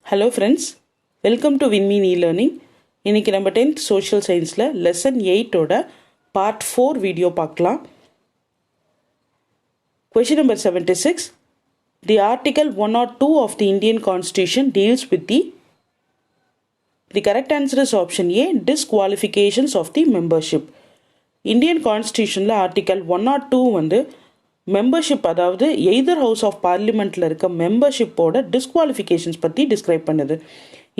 Hello friends, welcome to WinMean e-learning. இன்னைக்கு நம்ம 10th social scienceல lesson 8 ஓட part 4 வீடியோ பார்க்கலாம். Question number 76. The article 102 of the Indian Constitution deals with the correct answer is option A, disqualifications of the membership. Indian Constitutionல article 102 வந்து membership அதாவது either house of பார்லிமெண்ட்டில் இருக்க மெம்பர்ஷிப்போட டிஸ்குவாலிஃபிகேஷன்ஸ் பற்றி describe பண்ணுது.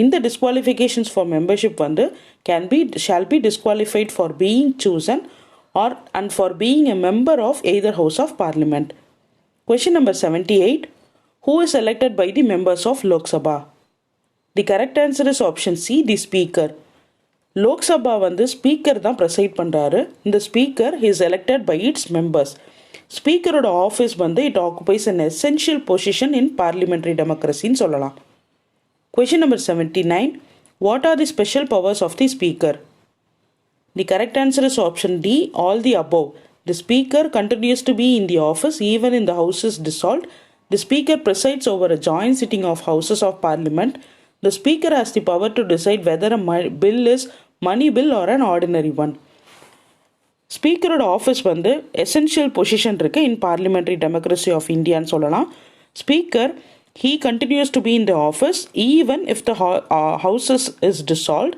இந்த disqualifications for membership வந்து shall be disqualified for being chosen and for being a member of either house of parliament. Question number 78. Who is elected by the members of Lok Sabha? The correct answer is option C, the speaker. Lok Sabha வந்து speaker தான் preside பண்ணுறாரு. இந்த speaker is elected by its members. ஸ்பீக்கரோட office வந்து it occupies an essential position in parliamentary டெமோக்ரஸின்னு சொல்லலாம். Question number 79. What are the special powers of the speaker? The correct answer is option D, all the above. The speaker continues to be in the office even in the house is dissolved. The speaker presides over a joint sitting of houses of parliament. The speaker has the power to decide whether a bill is money bill or an ordinary one. ஸ்பீக்கரோட office வந்து essential position இருக்குது in parliamentary democracy of இந்தியான்னு சொல்லலாம். Speaker he continues to be in the office even if the houses is dissolved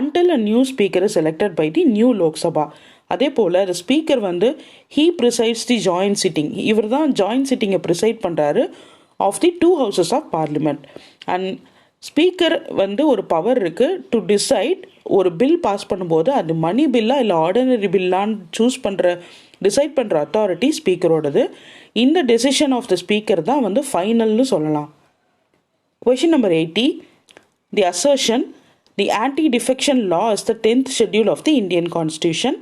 until a new speaker is elected by the new Lok Sabha. அதே போல் the speaker வந்து he presides the joint sitting. இவர் தான் joint sitting preside பண்ணுறாரு of the two houses of parliament. And speaker வந்து ஒரு power இருக்குது to decide ஒரு bill pass பண்ணும்போது அது மணி பில்லா இல்லை ஆர்டினரி பில்லான்னு டிசைட் பண்ணுற அத்தாரிட்டி ஸ்பீக்கரோடது. இந்த டெசிஷன் ஆஃப் த ஸ்பீக்கர் தான் வந்து ஃபைனல்னு சொல்லலாம். Question number 80. The assertion the anti defection law is the 10th schedule of the Indian Constitution.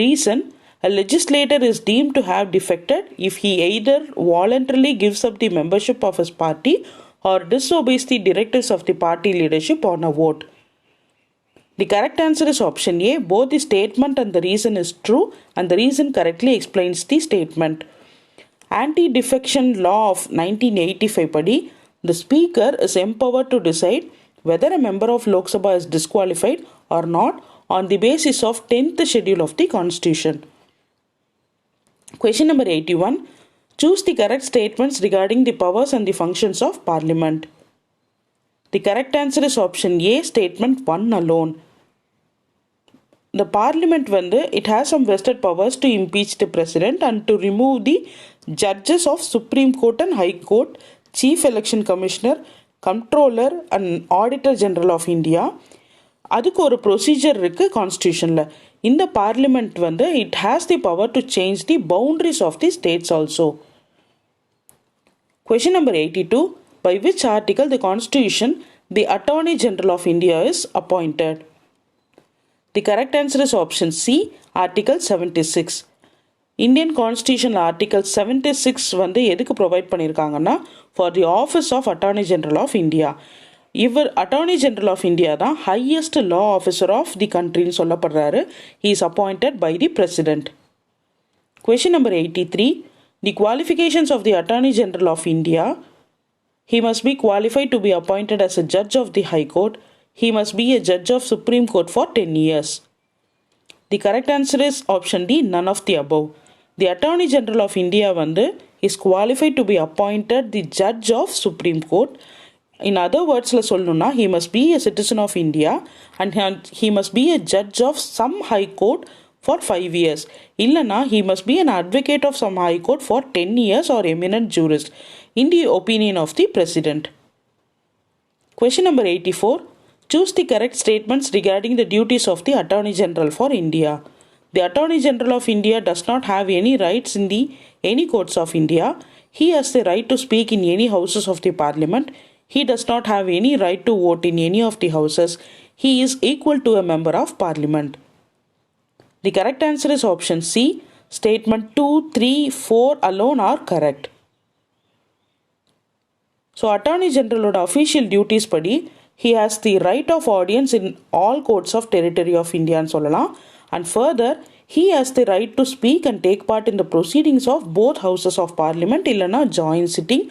Reason: a legislator is deemed to have defected if he either voluntarily gives up the membership of his party or disobeys the directives of the party leadership on a vote. The correct answer is option A. Both the statement and the reason is true and the reason correctly explains the statement. Anti-defection law of 1985 padi, the speaker is empowered to decide whether a member of Lok Sabha is disqualified or not on the basis of 10th schedule of the Constitution. Question number 81. Choose the correct statements regarding the powers and the functions of Parliament. The correct answer is option A, statement 1 alone. The Parliament வந்து it has some vested powers to impeach the President and to remove the judges of Supreme Court and High Court, Chief Election Commissioner, Comptroller and Auditor General of India. அதுக்கு ஒரு procedure இருக்குது கான்ஸ்டியூஷனில். இந்த parliament வந்து it has the power to change the boundaries of the states also. Question number 82. By which article the Constitution the Attorney General of India is appointed? The correct answer is option C, Article 76. Indian Constitution Article 76 வந்து எதுக்கு provide பண்ணியிருக்காங்கன்னா for the office of Attorney General of India. இவர் attorney general of India தான் highest law officer of the கண்ட்ரின்னு சொல்லப்படுறாரு. He is appointed by the president. Question number 83. The qualifications of the attorney general of India: he must be qualified to be appointed as a judge of the High Court. He must be a judge of Supreme Court for 10 years. The correct answer is option D, none of the above. The Attorney General of India வந்து is qualified to be appointed the judge of Supreme Court. In other wordsல சொல்லணும்னா he must be a citizen of India and he must be a judge of some High Court for 5 years. இல்லைனா he must be an advocate of some High Court for 10 years or eminent jurist in the opinion of the President. Question number 84. Choose the correct statements regarding the duties of the Attorney General for India. The Attorney General of India does not have any rights in any courts of India. He has the right to speak in any houses of the Parliament. He does not have any right to vote in any of the houses. He is equal to a member of Parliament. The correct answer is option C. Statement 2, 3, 4 alone are correct. So, Attorney General official duties padi, he has the right of audience in all courts of territory of India and சொல்லலாம். And further, he has the right to speak and take part in the proceedings of both houses of Parliament இல்லைனா joint sitting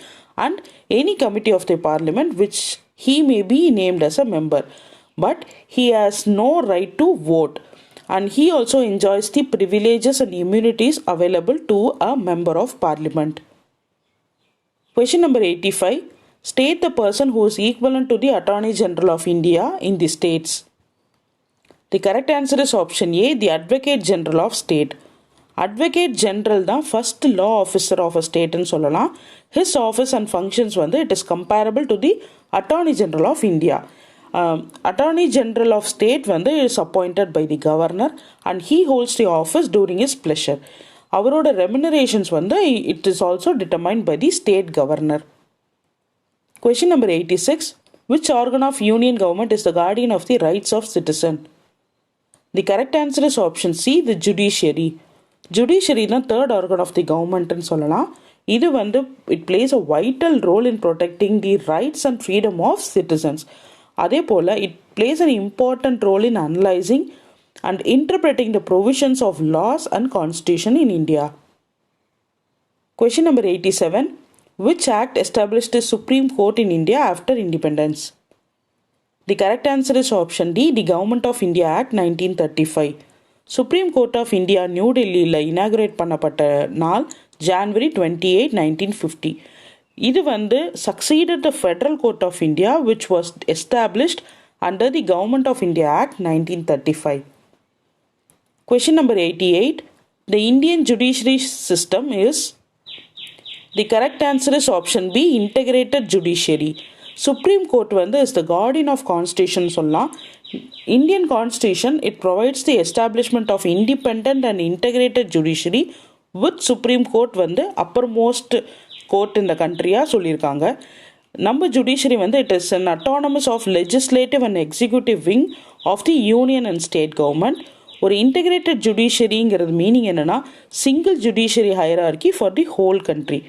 and any committee of the Parliament which he may be named as a member, but he has no right to vote, and he also enjoys the privileges and immunities available to a member of parliament. Question number 85. State the person who is equivalent to the Attorney General of India in the states. The correct answer is option A, the Advocate General of State. Advocate General தான் first law officer of a state ன்னு சொல்லலாம். His office and functions வந்து it is comparable to the Attorney General of India. Attorney General of State வந்து is appointed by the governor and he holds the office during his pleasure. அவரோட remunerations வந்து it is also determined by the state governor. Question number 86. Which organ of union government is the guardian of the rights of citizen? The correct answer is option C, the judiciary. Judiciary is the third organ of the government ன்னு சொல்லலாம். இது வந்து it plays a vital role in protecting the rights and freedom of citizens. அதே போல it plays an important role in analyzing and interpreting the provisions of laws and constitution in India. Question number 87. Which act established the Supreme Court in India after independence? The correct answer is option D, the Government of India Act 1935. Supreme Court of India New Delhi inaugurate பண்ணப்பட்ட நாள் January 28, 1950. இது வந்து succeeded the Federal Court of India which was established under the Government of India Act 1935. Question number 88. The Indian judiciary system is. The correct answer is option B, integrated judiciary. Supreme Court வந்து is the guardian of constitution சொல்லலாம். Indian constitution it provides the establishment of independent and integrated judiciary with Supreme Court வந்து uppermost court in the country சொல்லியிருக்காங்க. நம்ம judiciary வந்து it is an autonomous of legislative and executive wing of the union and state government. ஒரு integrated judiciaryங்கிறது meaning என்னன்னா single judiciary hierarchy for the whole country.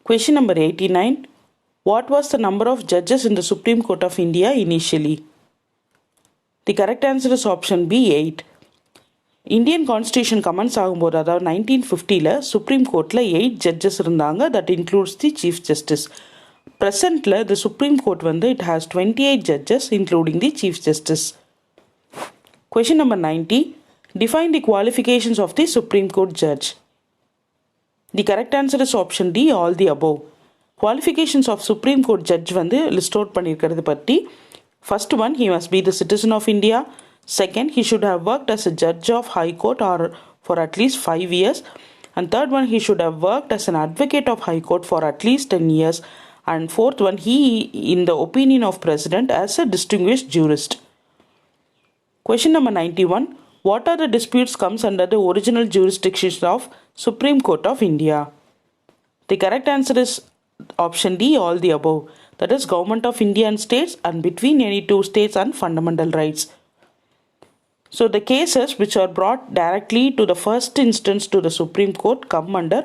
Question number 89. What was the number of judges in the Supreme Court of India initially? The correct answer is option B, 8. Indian Constitution commence ஆகும்போது அதாவது 1950ல Supreme Courtல 8 judges இருந்தாங்க. That includes the Chief Justice. Presentல the Supreme Court வந்து it has 28 judges including the Chief Justice. Question number 90. Define the qualifications of the Supreme Court judge. The correct answer is option D, all the above. Qualifications of Supreme Court judge வந்து list out பண்ணியிருக்கிறது பற்றி. First one, he must be the citizen of India. Second, he should have worked as a judge of High Court or for at least 5 years. And third one, he should have worked as an advocate of High Court for at least 10 years. And fourth one, he, in the opinion of President, as a distinguished jurist. Question number 91. What are the disputes comes under the original jurisdiction of Supreme Court of India? The correct answer is option D, all the above. That is Government of India and states and between any two states and fundamental rights. So the cases which are brought directly to the first instance to the Supreme Court come under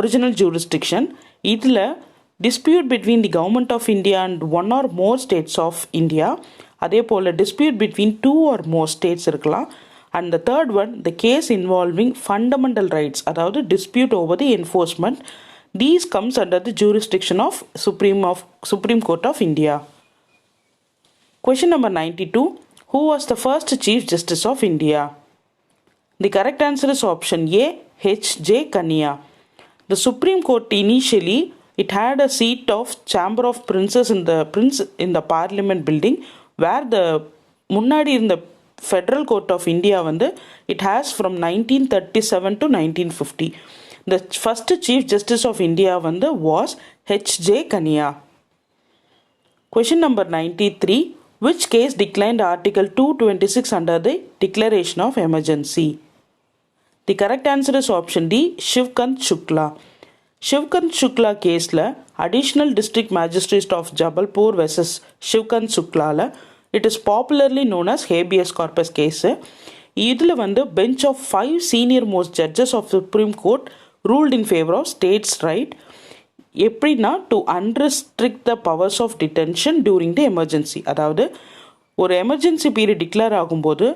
original jurisdiction. இதில் dispute between the Government of India and one or more states of India. அதே போல் dispute between two or more states இருக்கலாம். And the third one, the case involving fundamental rights, அதாவது dispute over the enforcement. These comes under the jurisdiction of Supreme Court of India. Question number 92. Who was the first Chief Justice of India? The correct answer is option A, H.J. Kania. The Supreme Court initially it had a seat of Chamber of Princes in the Parliament building where the முன்னாடி இருந்த Federal Court of India வந்து it has from 1937 to 1950. The first Chief Justice of India வந்து was H.J. Kania. Question number 93. Which case declined Article 226 under the Declaration of Emergency? The correct answer is option D, Shivkant Shukla. Shivkant Shukla caseல Additional District Magistrate of Jabalpur versus Shivkant Shukla it is popularly known as habeas corpus case. இதில் வந்து bench of 5 senior most judges of Supreme Court ruled in favor of states' right எப்படின்னா to unrestrict the powers of detention during the emergency. அதாவது ஒரு emergency period declare ஆகும்போது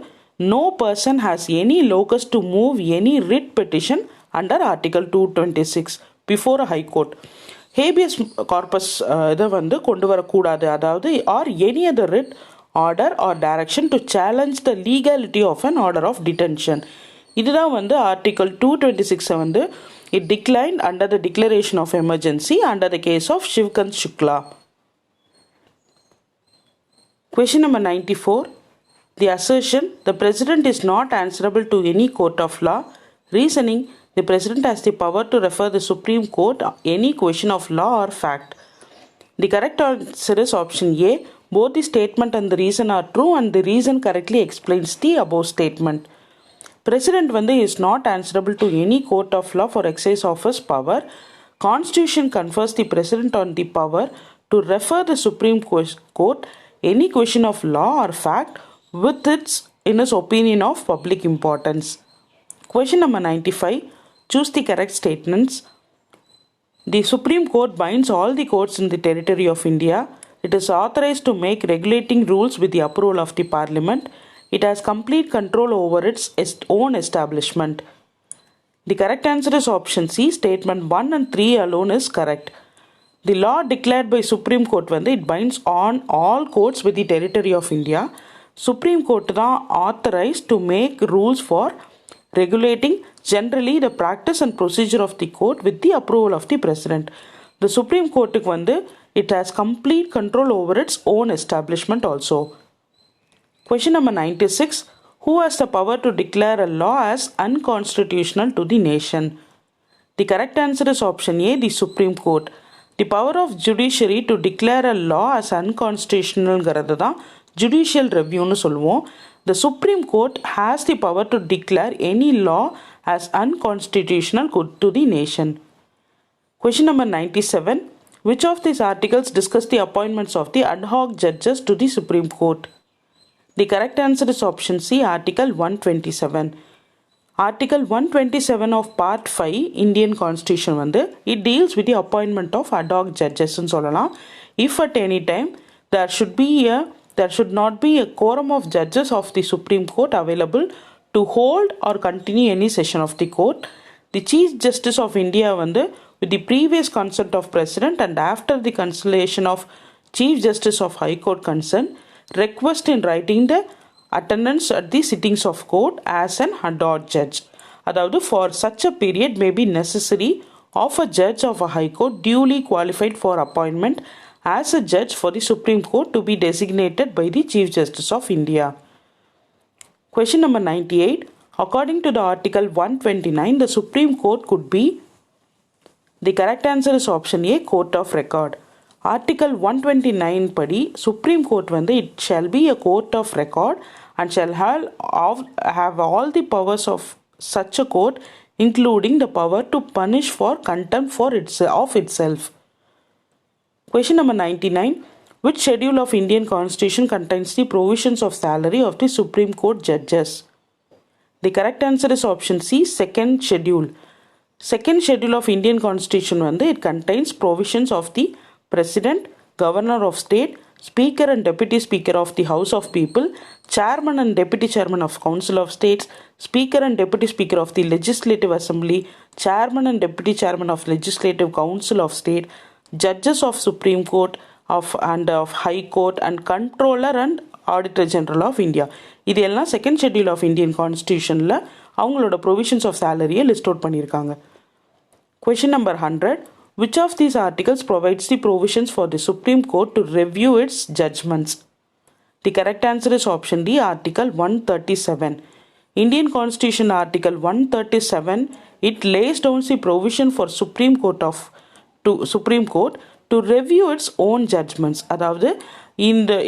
no person has any locus to move any writ petition under Article 226 before a high court. Habeas corpus இதை வந்து கொண்டு வரக்கூடாது, அதாவது or any other writ order or direction to challenge the legality of an order of detention. இதுதான் வந்து article 226 வந்து it declined under the declaration of emergency under the case of Shivkant Shukla. Question number 94. The assertion, the President is not answerable to any court of law. Reasoning, the President has the power to refer the Supreme Court any question of law or fact. The correct answer is option A. Both the statement and the reason are true and the reason correctly explains the above statement. President வந்து is not answerable to any court of law for exercise of his power. Constitution confers the President on the power to refer the Supreme Court any question of law or fact with its in his opinion of public importance. Question number 95. Choose the correct statements. The Supreme Court binds all the courts in the territory of India. It is authorized to make regulating rules with the approval of the Parliament. It has complete control over its own establishment. The correct answer is option C. Statement 1 and 3 alone is correct. The law declared by Supreme Court வந்து it binds on all courts with the territory of India. Supreme Court தான் authorized to make rules for regulating generally the practice and procedure of the court with the approval of the President. The Supreme Courtக்கு வந்து it has complete control over its own establishment also. Question number 96. Who has the power to declare a law as unconstitutional to the nation? The correct answer is option A. The Supreme Court. The power of judiciary to declare a law as unconstitutional தான் judicial reviewனு சொல்லுவோம். The Supreme Court has the power to declare any law as unconstitutional to the nation. Question number 97. Which of these articles discuss the appointments of the ad hoc judges to the Supreme Court? The correct answer is option C. Article 127. Article 127 of Part 5 Indian Constitution வந்து it deals with the appointment of ad hoc judges ன்னு சொல்லலாம். If at any time there should not be a quorum of judges of the Supreme Court available to hold or continue any session of the court, the Chief Justice of India வந்து with the previous consent of President and after the consultation of Chief Justice of High Court concerned, request in writing the attendance at the sittings of court as an ad hoc judge. அதாவது for such a period may be necessary of a judge of a high court duly qualified for appointment as a judge for the Supreme Court to be designated by the Chief Justice of India. Question number 98. According to the Article 129, the Supreme Court could be. The correct answer is option A. Court of record. Article 129 படி Supreme Court வந்து it shall be a court of record and shall have all the powers of such a court, including the power to punish for contempt of itself. Question number 99. Which schedule of Indian Constitution contains the provisions of salary of the Supreme Court judges? The correct answer is option C. Second schedule. Second schedule of Indian Constitution வந்து it contains provisions of the President, Governor of State, Speaker and Deputy Speaker of the House of People, Chairman and Deputy Chairman of Council of States, Speaker and Deputy Speaker of the Legislative Assembly, Chairman and Deputy Chairman of Legislative Council of State, Judges of Supreme Court and of High Court and Controller and Auditor General of India. இது எல்லாம் second schedule of Indian கான்ஸ்டியூஷனில் அவங்களோட provisions of சேலரியை list out பண்ணியிருக்காங்க. Question number 100. Which of these articles provides the provisions for the Supreme Court to review its judgments? The correct answer is option D. Article 137. Indian Constitution Article 137, it lays down the provision for Supreme Court to review its own judgments. அதாவது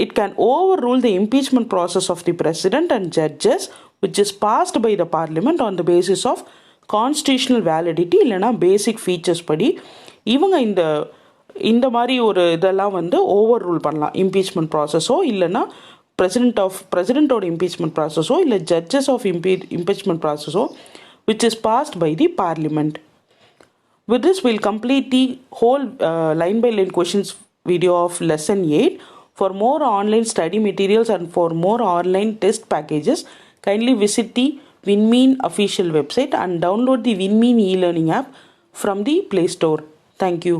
it can overrule the impeachment process of the President and judges which is passed by the Parliament on the basis of constitutional validity இல்லைனா பேசிக் features படி இவங்க இந்த மாதிரி ஒரு இதெல்லாம் வந்து over rule பண்ணலாம். இம்பீச்மெண்ட் ப்ராசஸோ இல்லைன்னா பிரசிடென்ட்டோட இம்பீச்மெண்ட் ப்ராசஸோ இல்லை ஜட்ஜஸ் ஆஃப் இம்பீச்மெண்ட் ப்ராசஸோ which is passed by the Parliament. With this, we'll complete the whole line-by-line questions video of lesson 8. For more online study materials and for more online test packages, kindly visit the WinMean official website and download the WinMean e-learning app from the Play Store. Thank you.